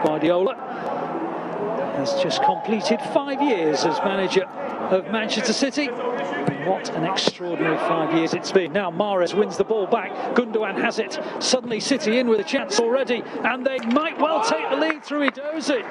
Guardiola has just completed 5 years as manager of Manchester City. What an extraordinary 5 years it's been. Now Marhez wins the ball back. Gundogan has it. Suddenly City in with a chance already, and they might well take the lead through Edozie.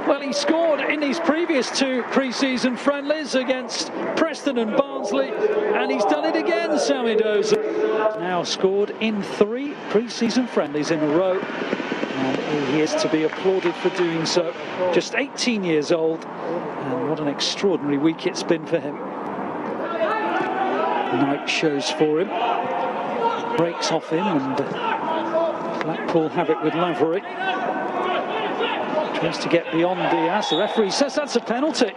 Well, he scored in his previous 2 pre-season friendlies against Preston and Barnsley, and he's done it again, Sam Edozie. Now scored in 3 pre-season friendlies in a row, and he is to be applauded for doing so. Just 18 years old, and what an extraordinary week it's been for him. Night shows for him, breaks off him, and Blackpool have it with Lavery. Tries to get beyond Diaz. The referee says that's a penalty.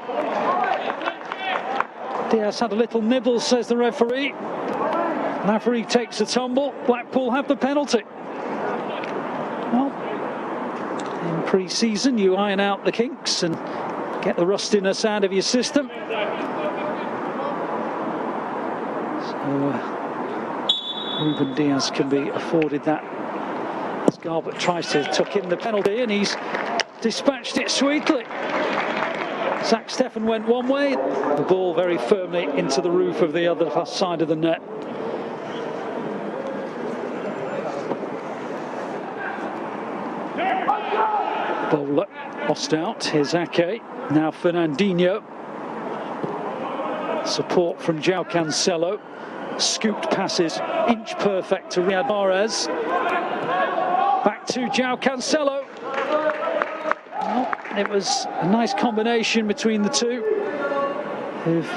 Diaz had a little nibble, says the referee. Lavery takes a tumble. Blackpool have the penalty. Well, in pre-season you iron out the kinks and get the rustiness out of your system. Ruben Diaz can be afforded that as Garbutt tries to tuck in the penalty, and he's dispatched it sweetly. Zach Steffen went one way, the ball very firmly into the roof of the other side of the net. Bowler lost out. Here's Ake. Now Fernandinho. Support from João Cancelo. Scooped passes, inch perfect to Riyad Mahrez. Back to João Cancelo. Well, it was a nice combination between the two, who've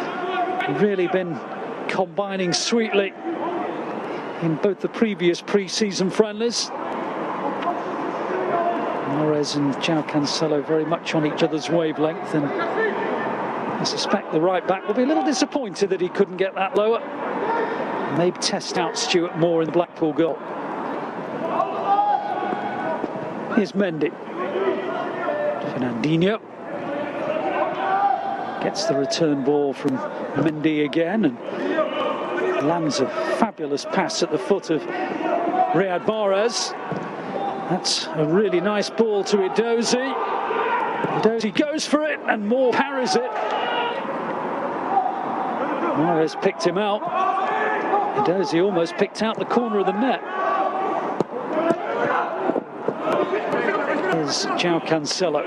really been combining sweetly in both the previous pre-season friendlies. Marhez and João Cancelo very much on each other's wavelength, and I suspect the right back will be a little disappointed that he couldn't get that lower. Maybe test out Stuart Moore in the Blackpool goal. Here's Mendy. Fernandinho gets the return ball from Mendy again and lands a fabulous pass at the foot of Riyad Mahrez. That's a really nice ball to Edozie. Edozie goes for it and Moore parries it. Marhez picked him out. Edozie almost picked out the corner of the net. Here's João Cancelo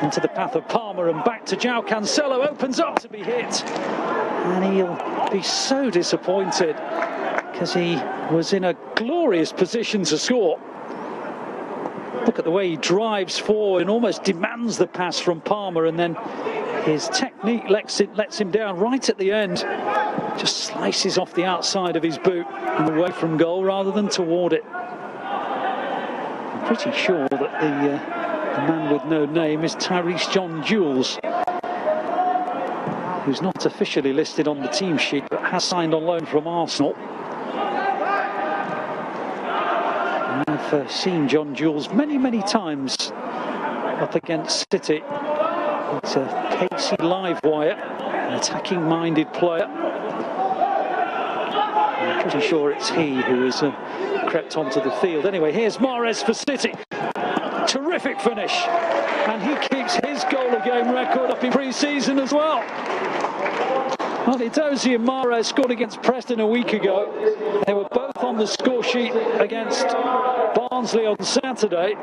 into the path of Palmer and back to João Cancelo. Opens up to be hit, and he'll be so disappointed because he was in a glorious position to score. Look at the way he drives forward and almost demands the pass from Palmer, and then his technique lets him down right at the end. Just slices off the outside of his boot and away from goal rather than toward it. I'm pretty sure that the man with no name is Tyrese John Jules, who's not officially listed on the team sheet but has signed on loan from Arsenal. I've seen John Jules many times up against City. It's a pacey live wire, an attacking minded player. I'm pretty sure it's he who has crept onto the field. Anyway, here's Marhez for City. Terrific finish, and he keeps his goal-a-game record up in pre-season as well. Well, Edozie and Marhez scored against Preston a week ago. They were both on the score sheet against Barnsley on Saturday,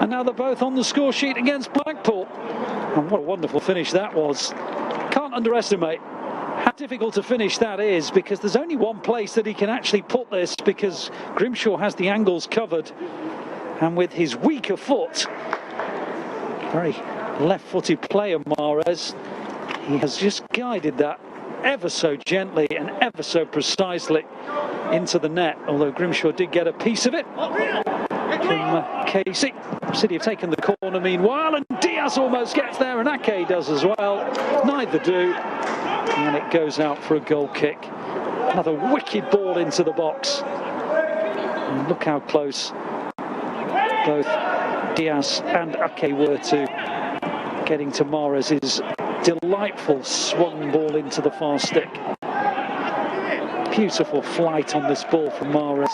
and now they're both on the score sheet against Blackpool. And what a wonderful finish that was. Can't underestimate how difficult to finish that is, because there's only one place that he can actually put this, because Grimshaw has the angles covered, and with his weaker foot, very left-footed player Marhez, he has just guided that ever so gently and ever so precisely into the net, although Grimshaw did get a piece of it from Casey. City have taken the corner meanwhile, and Diaz almost gets there, and Ake does as well. Neither do, and it goes out for a goal kick. Another wicked ball into the box, and look how close both Diaz and Ake were to getting to Marhez's delightful swung ball into the far stick. Beautiful flight on this ball from Marhez.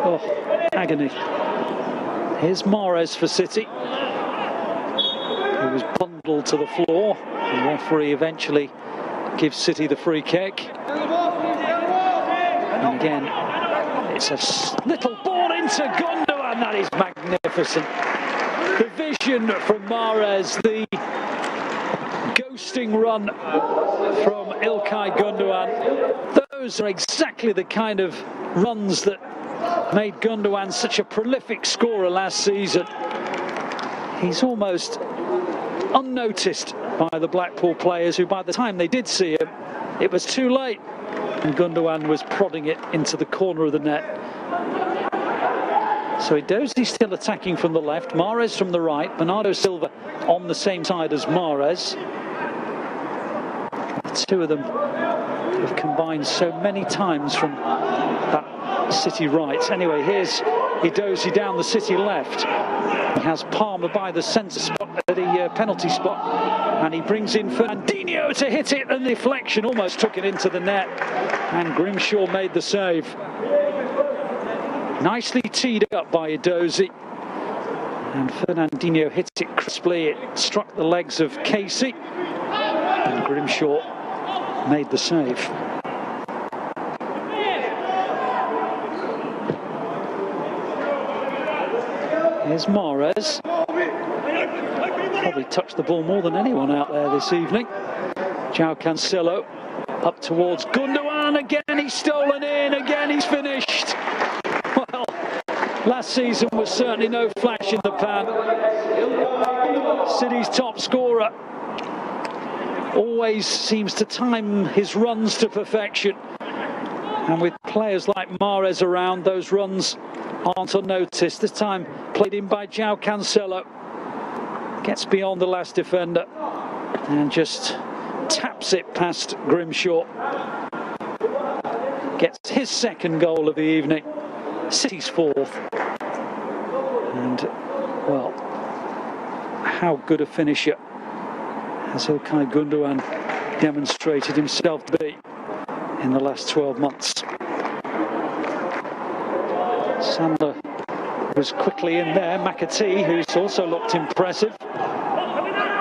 Oh, agony. Here's Marhez for City. He was bundled to the floor. The referee eventually gives City the free kick. And again, it's a little ball into Gundogan. That is magnificent. The vision from Marhez, the ghosting run from Gundogan. Those are exactly the kind of runs that made Gundogan such a prolific scorer last season. He's almost unnoticed by the Blackpool players, who by the time they did see him, it was too late, and Gundogan was prodding it into the corner of the net. So Edozie still attacking from the left, Marhez from the right, Bernardo Silva on the same side as Marhez. The two of them have combined so many times from that City right. Anyway, here's Edozie down the City left. He has Palmer by the centre spot at the penalty spot, and he brings in Fernandinho to hit it, and the deflection almost took it into the net, and Grimshaw made the save. Nicely teed up by Edozie, and Fernandinho hit it crisply. It struck the legs of Casey, and Grimshaw made the save. Here's Marhez. Probably touched the ball more than anyone out there this evening. João Cancelo up towards Gundogan. Again he's stolen in, again he's finished. Well, last season was certainly no flash in the pan. City's top scorer always seems to time his runs to perfection. And with players like Marhez around, those runs aren't unnoticed. This time played in by João Cancelo. Gets beyond the last defender and just taps it past Grimshaw. Gets his second goal of the evening. City's fourth. And, well, how good a finisher has İlkay Gundogan demonstrated himself to be in the last 12 months. Sandler was quickly in there. McAtee, who's also looked impressive.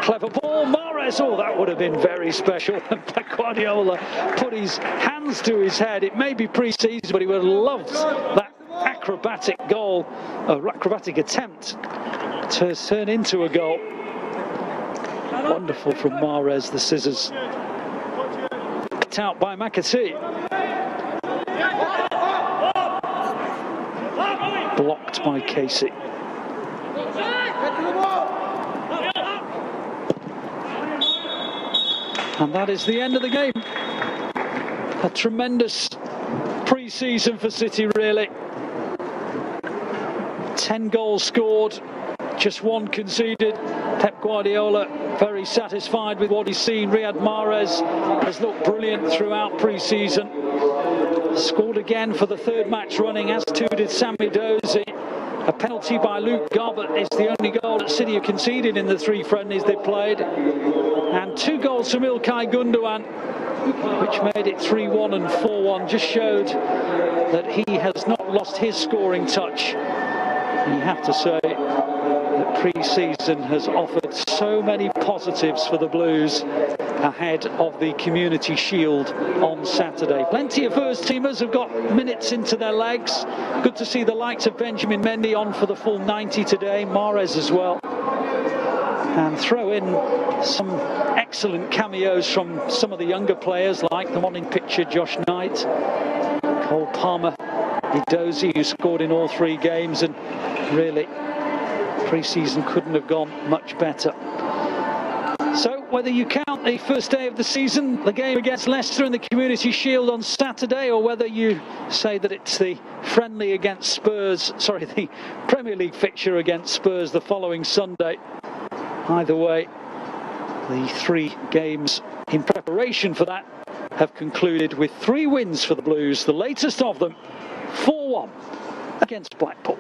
Clever ball, Marhez. Oh, that would have been very special. Pep Guardiola put his hands to his head. It may be pre-season, but he would have loved that acrobatic goal, acrobatic attempt to turn into a goal. Wonderful from Marhez, the scissors. Picked out by McAtee. Blocked by Casey. And that is the end of the game. A tremendous pre-season for City, really. 10 goals scored, just 1 conceded. Pep Guardiola very satisfied with what he's seen. Riyad Mahrez has looked brilliant throughout pre-season. Scored again for the 3rd match running, as too did Sam Edozie. A penalty by Luke Garbett is the only goal that City have conceded in the 3 friendlies they played. And 2 goals from İlkay Gundogan, which made it 3-1 and 4-1. Just showed that he has not lost his scoring touch. And you have to say that pre-season has offered so many positives for the Blues ahead of the Community Shield on Saturday. Plenty of first-teamers have got minutes into their legs. Good to see the likes of Benjamin Mendy on for the full 90 today, Marhez as well. And throw in some excellent cameos from some of the younger players, like the one in picture, Josh Knight, Cole Palmer, Edozie, who scored in all 3 games, and really pre-season couldn't have gone much better. So whether you count the first day of the season, the game against Leicester in the Community Shield on Saturday, or whether you say that it's the friendly against Spurs, the Premier League fixture against Spurs the following Sunday, either way, the 3 games in preparation for that have concluded with 3 wins for the Blues, the latest of them 4-1 against Blackpool.